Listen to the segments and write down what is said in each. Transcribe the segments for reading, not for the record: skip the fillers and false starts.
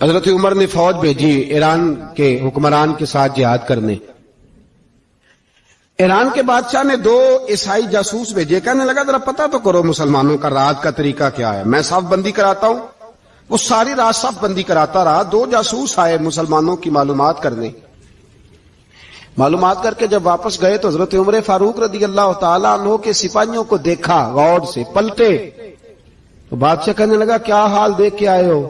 حضرت عمر نے فوج بھیجی ایران کے حکمران کے ساتھ جہاد کرنے. ایران کے بادشاہ نے 2 عیسائی جاسوس بھیجے. کہنے لگا ذرا پتہ تو کرو مسلمانوں کا رات کا طریقہ کیا ہے, میں صف بندی کراتا ہوں. وہ ساری رات صف بندی کراتا رہا. 2 جاسوس آئے مسلمانوں کی معلومات کرنے. معلومات کر کے جب واپس گئے تو حضرت عمر فاروق رضی اللہ تعالیٰ عنہ کے سپاہیوں کو دیکھا, غور سے پلٹے. تو بادشاہ کہنے لگا کیا حال دیکھ کے آئے ہو؟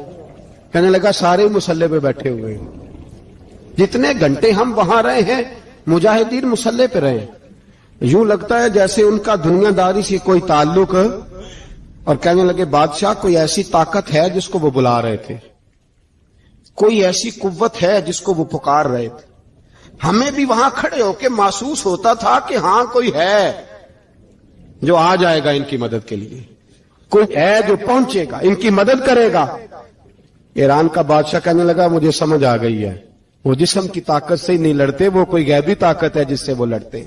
کہنے لگا سارے مسلح پہ بیٹھے ہوئے ہیں. جتنے گھنٹے ہم وہاں رہے ہیں مجاہدین مسلح پہ رہے ہیں. یوں لگتا ہے جیسے ان کا دنیا داری سے کوئی تعلق. اور کہنے لگے بادشاہ کوئی ایسی طاقت ہے جس کو وہ بلا رہے تھے, کوئی ایسی قوت ہے جس کو وہ پکار رہے تھے. ہمیں بھی وہاں کھڑے ہو کے محسوس ہوتا تھا کہ ہاں کوئی ہے جو آ جائے گا ان کی مدد کے لیے, کوئی ہے جو پہنچے گا ان کی مدد کرے گا. ایران کا بادشاہ کہنے لگا مجھے سمجھ آ گئی ہے, وہ جسم کی طاقت سے ہی نہیں لڑتے, وہ کوئی غیبی طاقت ہے جس سے وہ لڑتے.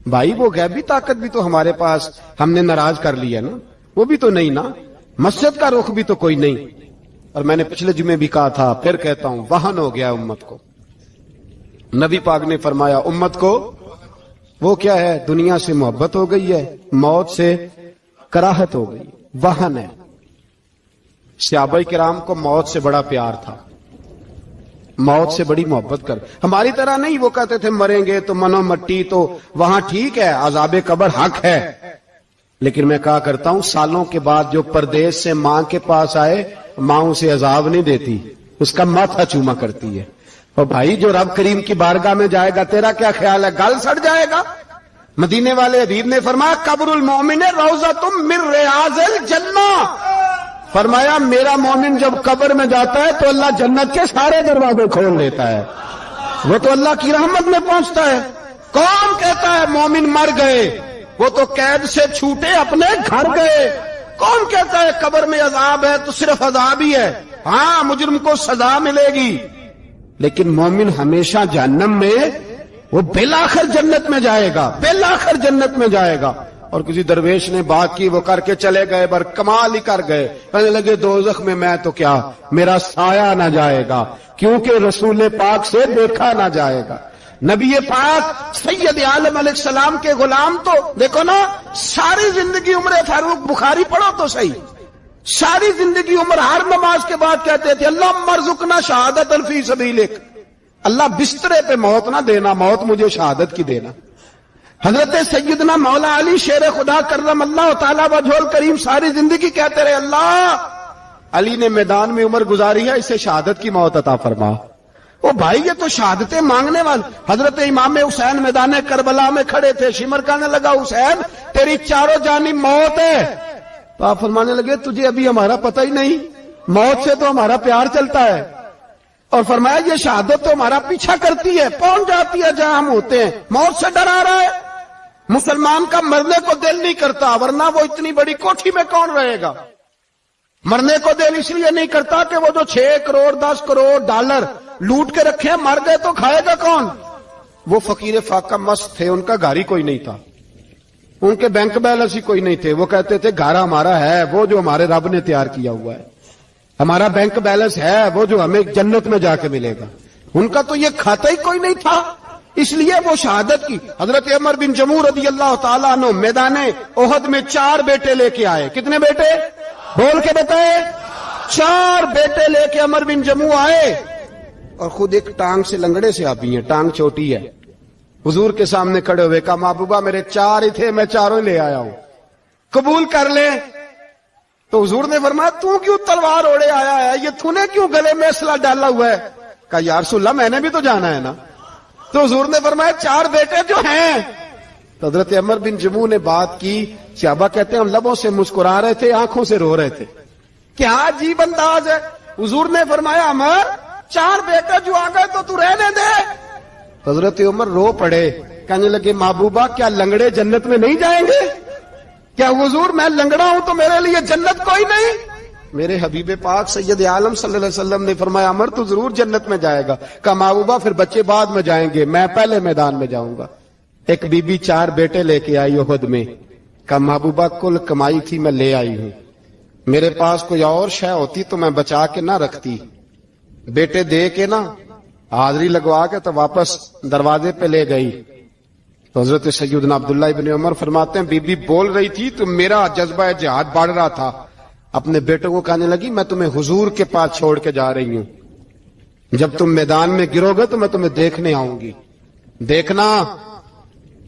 بھائی وہ غیبی طاقت بھی تو ہمارے پاس ہم نے ناراض کر لی ہے نا, وہ بھی تو نہیں نا, مسجد کا رخ بھی تو کوئی نہیں. اور میں نے پچھلے جمعے بھی کہا تھا, پھر کہتا ہوں, وہن ہو گیا امت کو. نبی پاک نے فرمایا امت کو وہ کیا ہے, دنیا سے محبت ہو گئی ہے, موت سے کراہت ہو گئی, وہن ہے. صحابہ کرام کو موت سے بڑا پیار تھا, موت سے بڑی محبت کر. ہماری طرح نہیں, وہ کہتے تھے مریں گے تو منو مٹی, تو وہاں ٹھیک ہے عذاب قبر حق ہے. لیکن میں کہا کرتا ہوں سالوں کے بعد جو پردیس سے ماں کے پاس آئے, ماں اسے عذاب نہیں دیتی, اس کا ماتھا چوما کرتی ہے. اور بھائی جو رب کریم کی بارگاہ میں جائے گا تیرا کیا خیال ہے, گل سڑ جائے گا؟ مدینے والے حبیب نے فرمایا قبر المومن روضۃ من ریاض الجنہ. فرمایا میرا مومن جب قبر میں جاتا ہے تو اللہ جنت کے سارے دروازے کھول دیتا ہے, وہ تو اللہ کی رحمت میں پہنچتا ہے. کون کہتا ہے مومن مر گئے, وہ تو قید سے چھوٹے اپنے گھر گئے. کون کہتا ہے قبر میں عذاب ہے تو صرف عذاب ہی ہے, ہاں مجرم کو سزا ملے گی, لیکن مومن ہمیشہ جہنم میں, وہ بالآخر جنت میں جائے گا, بالآخر جنت میں جائے گا. اور کسی درویش نے بات کی, وہ کر کے چلے گئے, بر کمال ہی کر گئے. کہنے لگے دوزخ میں تو کیا, میرا سایہ نہ جائے گا, کیونکہ رسول پاک سے دیکھا نہ جائے گا. نبی پاک سید عالم علیہ السلام کے غلام تو دیکھو نا, ساری زندگی عمر فاروق بخاری پڑھو تو صحیح, ساری زندگی عمر ہر نماز کے بعد کہتے تھے اللہم ارزقنا شہادت فی سبیلک, اللہ بسترے پہ موت نہ دینا, موت مجھے شہادت کی دینا. حضرت سیدنا مولا علی شیر خدا کرم اللہ تعالیٰ وجہ الکریم ساری زندگی کہتے رہے اللہ علی نے میدان میں عمر گزاری ہے, اسے شہادت کی موت عطا فرما. او بھائی یہ تو شہادتیں مانگنے والے. حضرت امام حسین میدان کربلا میں کھڑے تھے, شمر کہنے لگا حسین تیری چاروں جانب موت ہے. تو آپ فرمانے لگے تجھے ابھی ہمارا پتہ ہی نہیں, موت سے تو ہمارا پیار چلتا ہے. اور فرمایا یہ شہادت تو ہمارا پیچھا کرتی ہے, پہنچ جاتی ہے جہاں ہم ہوتے ہیں. موت سے ڈر آ رہا ہے, مسلمان کا مرنے کو دل نہیں کرتا, ورنہ وہ اتنی بڑی کوٹھی میں کون رہے گا. مرنے کو دل اس لیے نہیں کرتا کہ وہ جو 6 کروڑ 10 کروڑ ڈالر لوٹ کے رکھے ہیں, مر گئے تو کھائے گا کون. وہ فقیر فاقہ مست تھے, ان کا گھر ہی کوئی نہیں تھا, ان کے بینک بیلنس ہی کوئی نہیں تھے. وہ کہتے تھے گھر ہمارا ہے وہ جو ہمارے رب نے تیار کیا ہوا ہے, ہمارا بینک بیلنس ہے وہ جو ہمیں جنت میں جا کے ملے گا. ان کا تو یہ کھاتا ہی کوئی نہیں تھا, اس لیے وہ شہادت کی. حضرت عمر بن جموع رضی اللہ تعالیٰ عنہ میدان احد میں 4 بیٹے لے کے آئے. کتنے بیٹے بول کے بتائے؟ 4 بیٹے لے کے عمر بن جموع آئے, اور خود ایک ٹانگ سے لنگڑے سے آبی ہیں, ٹانگ چھوٹی ہے. حضور کے سامنے کھڑے ہوئے کہا محبوبہ میرے 4 ہی تھے, میں 4 ہی لے آیا ہوں, قبول کر لیں. تو حضور نے فرمایا تو کیوں تلوار اوڑے آیا ہے, یہ تو نے کیوں گلے میں اسلحہ ڈالا ہوا ہے؟ کہا یا رسول اللہ میں نے بھی تو جانا ہے نا. تو حضور نے فرمایا 4 بیٹے جو ہیں. تو حضرت عمر بن جموع نے بات کی, صحابہ کہتے ہیں ہم لبوں سے مسکرا رہے تھے, آنکھوں سے رو رہے تھے. کیا عجیب انداز ہے. حضور نے فرمایا عمر 4 بیٹے جو آ گئے تو رہنے دے. حضرت عمر رو پڑے, کہنے لگے محبوبہ کیا لنگڑے جنت میں نہیں جائیں گے؟ کیا حضور میں لنگڑا ہوں تو میرے لیے جنت کوئی نہیں؟ میرے حبیب پاک سید عالم صلی اللہ علیہ وسلم نے فرمایا عمر تو ضرور جنت میں جائے گا. کہا محبوبہ پھر بچے بعد میں جائیں گے, میں پہلے میدان میں جاؤں گا. ایک بی بی 4 بیٹے لے کے آئی احد میں. کہا محبوبہ کل کمائی تھی میں لے آئی ہوں, میرے پاس کوئی اور شے ہوتی تو میں بچا کے نہ رکھتی, بیٹے دے کے نا حاضری لگوا کے تو واپس دروازے پہ لے گئی تو حضرت سیدنا عبداللہ ابن عمر فرماتے ہیں بی بی بول رہی تھی تو میرا جذبہ جہاد بڑھ رہا تھا. اپنے بیٹوں کو کہنے لگی میں تمہیں حضور کے پاس چھوڑ کے جا رہی ہوں, جب تم میدان میں گرو گے تو میں تمہیں دیکھنے آؤں گی, دیکھنا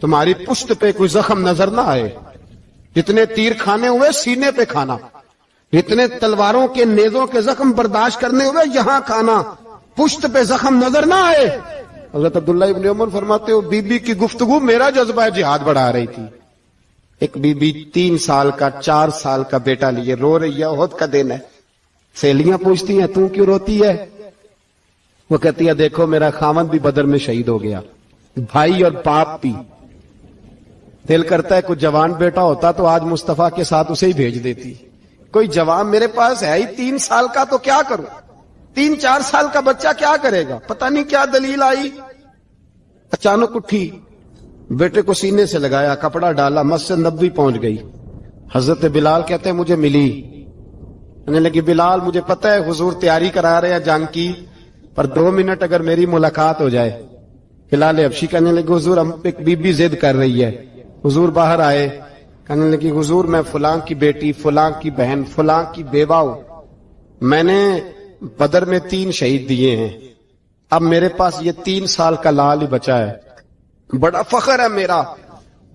تمہاری پشت پہ کوئی زخم نظر نہ آئے, جتنے تیر کھانے ہوئے سینے پہ کھانا, اتنے تلواروں کے نیزوں کے زخم برداشت کرنے ہوئے یہاں کھانا, پشت پہ زخم نظر نہ آئے. حضرت عبداللہ ابن عمر فرماتے ہو بی بی کی گفتگو میرا جذبہ جہاد بڑھا رہی تھی. ایک بی بی 3 سال کا 4 سال کا بیٹا لیے رو رہی ہے, احد کا دن ہے. سہیلیاں پوچھتی ہیں تو کیوں روتی ہے؟ وہ کہتی ہے دیکھو میرا خاوند بھی بدر میں شہید ہو گیا, بھائی اور باپ بھی. دل کرتا ہے کوئی جوان بیٹا ہوتا تو آج مصطفیٰ کے ساتھ اسے ہی بھیج دیتی. کوئی جوان میرے پاس ہے ہی 3 سال کا تو کیا کروں, 3-4 سال کا بچہ کیا کرے گا؟ پتہ نہیں کیا دلیل آئی. اچانک اٹھی, بیٹے کو سینے سے لگایا, کپڑا ڈالا, مسجد نبوی پہنچ گئی. حضرت بلال کہتے ہیں مجھے ملی, کہنے لگی بلال مجھے پتہ ہے حضور تیاری کرا رہے ہیں جنگ کی, پر 2 منٹ اگر میری ملاقات ہو جائے. بلال حبشی کہنے لگے حضور ہم ایک بی بی ضد کر رہی ہے. حضور باہر آئے, کہنے لگی حضور میں فلاں کی بیٹی, فلاں کی بہن, فلاں کی بیوہ ہوں, میں نے بدر میں 3 شہید دیے ہیں, اب میرے پاس یہ 3 سال کا لال ہی بچا ہے, بڑا فخر ہے میرا.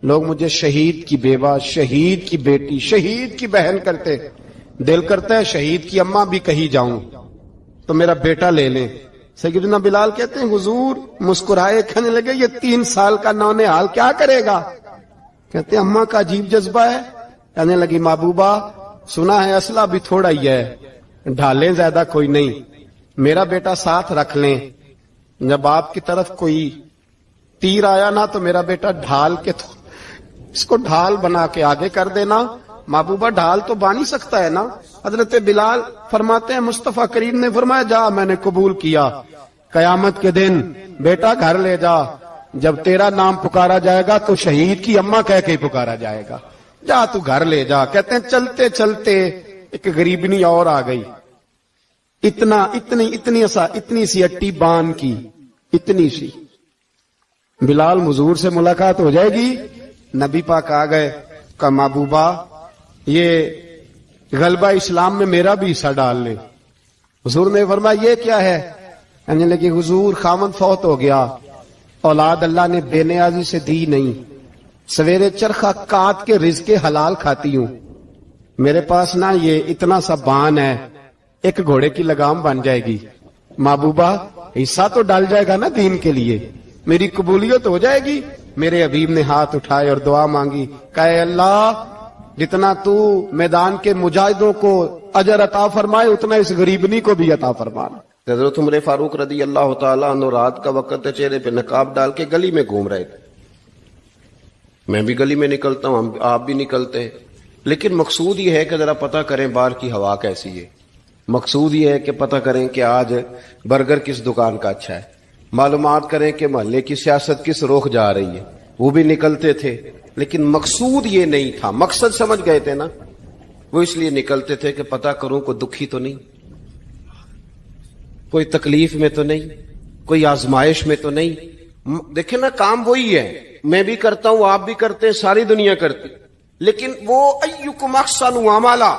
لوگ مجھے شہید کی بیوہ, شہید کی بیٹی, شہید کی بہن کرتے. دل کرتا ہے شہید کی اماں بھی کہیں جاؤں تو میرا بیٹا لے لیں. سیدنا بلال کہتے ہیں حضور مسکرائے, کہنے لگے یہ 3 سال کا نونہال کیا کرے گا؟ کہتے ہیں اماں کا عجیب جذبہ ہے. کہنے لگی محبوبہ سنا ہے اسلحہ بھی تھوڑا ہی ہے, ڈھالیں زیادہ کوئی نہیں, میرا بیٹا ساتھ رکھ لیں, جب آپ کی طرف کوئی تیر آیا نا تو میرا بیٹا ڈھال کے اس کو ڈھال بنا کے آگے کر دینا. محبوبہ ڈھال تو بانی سکتا ہے نا. حضرت بلال فرماتے ہیں مصطفیٰ کریم نے فرمایا جا میں نے قبول کیا, قیامت کے دن بیٹا گھر لے جا, جب تیرا نام پکارا جائے گا تو شہید کی اماں کہہ کے ہی پکارا جائے گا, جا تو گھر لے جا. کہتے ہیں چلتے چلتے ایک غریبنی اور آ گئی, اتنی سی اٹی بان کی, اتنی سی. بلال حضور سے ملاقات ہو جائے گی. نبی پاک آ گئے, کہا محبوبہ یہ غلبہ اسلام میں میرا بھی حصہ ڈال لے. حضور نے فرمایا یہ کیا ہے؟ کہنے لگے حضور خاوند فوت ہو گیا, اولاد اللہ نے بے نیازی سے دی نہیں, سویرے چرخہ کاٹ کے رزق حلال کھاتی ہوں, میرے پاس نا یہ اتنا سا بان ہے, ایک گھوڑے کی لگام بن جائے گی. محبوبہ حصہ تو ڈال جائے گا نا دین کے لیے, میری قبولیت ہو جائے گی. میرے حبیب نے ہاتھ اٹھائے اور دعا مانگی, کہے اللہ جتنا تو میدان کے مجاہدوں کو اجر عطا فرمائے اتنا اس غریبنی کو بھی عطا فرمانا. حضرت عمر فاروق رضی اللہ تعالیٰ عنہ رات کا وقت چہرے پہ نقاب ڈال کے گلی میں گھوم رہے تھے. میں بھی گلی میں نکلتا ہوں, آپ بھی نکلتے ہیں, لیکن مقصود یہ ہے کہ ذرا پتہ کریں باہر کی ہوا کیسی ہے. مقصود یہ ہے کہ پتہ کریں کہ آج برگر کس دکان کا اچھا ہے, معلومات کریں کہ محلے کی سیاست کس رخ جا رہی ہے. وہ بھی نکلتے تھے, لیکن مقصود یہ نہیں تھا. مقصد سمجھ گئے تھے نا, وہ اس لیے نکلتے تھے کہ پتہ کروں کوئی دکھی تو نہیں, کوئی تکلیف میں تو نہیں, کوئی آزمائش میں تو نہیں. دیکھیں نا کام وہی ہے, میں بھی کرتا ہوں, آپ بھی کرتے ہیں, ساری دنیا کرتی, لیکن وہ ایکم احسن عملا,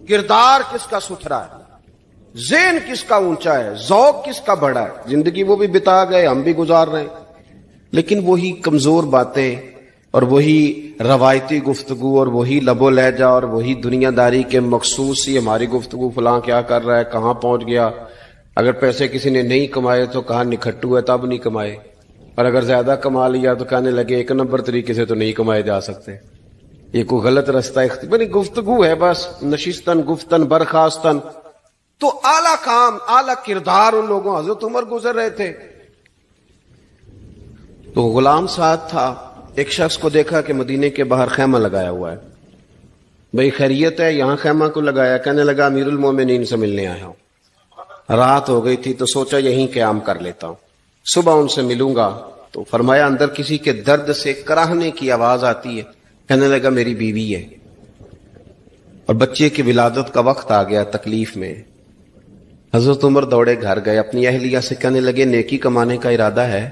کردار کس کا ستھرا ہے, ذہن کس کا اونچا ہے, ذوق کس کا بڑا ہے. زندگی وہ بھی بتا گئے, ہم بھی گزار رہے ہیں, لیکن وہی کمزور باتیں اور وہی روایتی گفتگو اور وہی لب و لہجہ اور وہی دنیا داری کے مخصوص ہی ہماری گفتگو, فلاں کیا کر رہا ہے, کہاں پہنچ گیا. اگر پیسے کسی نے نہیں کمائے تو کہاں نکھٹو ہے تب نہیں کمائے, اور اگر زیادہ کما لیا تو کہنے لگے 1 نمبر طریقے سے تو نہیں کمائے جا سکتے. یہ کوئی غلط رستہ بڑی گفتگو ہے, بس نشستن گفتن برخاستن. تو اعلیٰ کام, اعلیٰ کردار ان لوگوں, حضرت عمر گزر رہے تھے تو غلام ساتھ تھا. ایک شخص کو دیکھا کہ مدینے کے باہر خیمہ لگایا ہوا ہے. بھئی خیریت ہے, یہاں خیمہ کو لگایا؟ کہنے لگا امیر المومنین سے ملنے آیا ہوں, رات ہو گئی تھی تو سوچا یہیں قیام کر لیتا ہوں, صبح ان سے ملوں گا. تو فرمایا اندر کسی کے درد سے کراہنے کی آواز آتی ہے. کہنے لگا میری بیوی ہے اور بچے کی ولادت کا وقت آ گیا, تکلیف میں. حضرت عمر دوڑے گھر گئے، اپنی اہلیہ سے کہنے لگے نیکی کمانے کا ارادہ ہے؟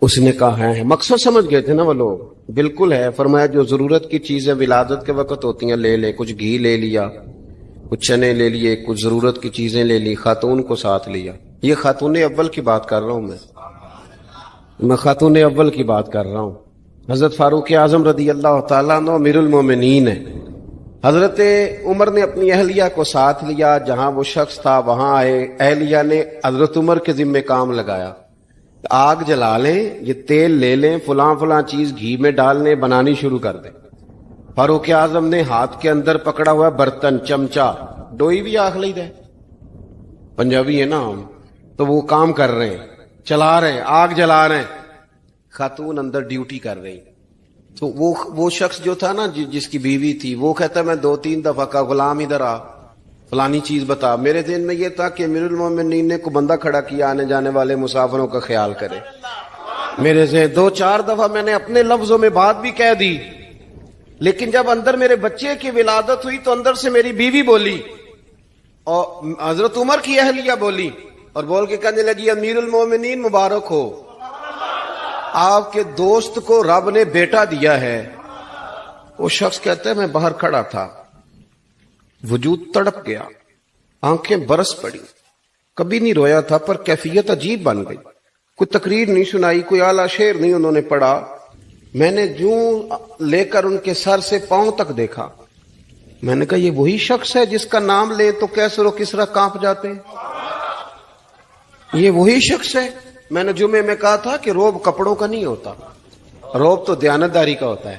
اس نے کہا ہے۔ مقصد سمجھ گئے تھے نا وہ لوگ، بالکل ہے۔ فرمایا جو ضرورت کی چیزیں ولادت کے وقت ہوتی ہیں لے لے، کچھ گھی لے لیا، کچھ چنے لے لیے، کچھ ضرورت کی چیزیں لے لی، خاتون کو ساتھ لیا۔ یہ خاتون اول کی بات کر رہا ہوں میں خاتون اول کی بات کر رہا ہوں۔ حضرت فاروق اعظم رضی اللہ تعالیٰ عنہ امیر المومنین ہے۔ حضرت عمر نے اپنی اہلیہ کو ساتھ لیا، جہاں وہ شخص تھا وہاں آئے، اہلیہ نے حضرت عمر کے ذمہ کام لگایا، آگ جلا لیں، یہ تیل لے لیں، فلاں فلاں چیز گھی میں ڈال لیں، بنانی شروع کر دیں۔ فاروق اعظم نے ہاتھ کے اندر پکڑا ہوا برتن، چمچا، ڈوئی بھی آخ لی دے، پنجابی ہے نا ہم، تو وہ کام کر رہے ہیں، چلا رہے ہیں، آگ جلا رہے ہیں، خاتون اندر ڈیوٹی کر رہی۔ تو وہ شخص جو تھا نا جس کی بیوی تھی، وہ کہتا میں 2-3 دفعہ کا غلام ادھر آ، فلانی چیز بتا۔ میرے ذہن میں یہ تھا کہ امیر المومنین نے کو بندہ کھڑا کیا آنے جانے والے مسافروں کا خیال کرے۔ میرے ذہن 2-4 دفعہ میں نے اپنے لفظوں میں بات بھی کہہ دی، لیکن جب اندر میرے بچے کی ولادت ہوئی تو اندر سے میری بیوی بولی اور حضرت عمر کی اہلیہ بولی اور بول کے کہنے لگی امیر المومنین مبارک ہو، آپ کے دوست کو رب نے بیٹا دیا ہے۔ وہ شخص کہتا ہے میں باہر کھڑا تھا، وجود تڑپ گیا، آنکھیں برس پڑی، کبھی نہیں رویا تھا پر کیفیت عجیب بن گئی، کوئی تقریر نہیں سنائی، کوئی اعلیٰ شعر نہیں انہوں نے پڑھا، میں نے جوں لے کر ان کے سر سے پاؤں تک دیکھا، میں نے کہا یہ وہی شخص ہے جس کا نام لے تو کیسر و کسرا کانپ جاتے ہیں، یہ وہی شخص ہے۔ میں نے جمعے میں کہا تھا کہ روب کپڑوں کا نہیں ہوتا، روب تو دیانتداری کا ہوتا ہے۔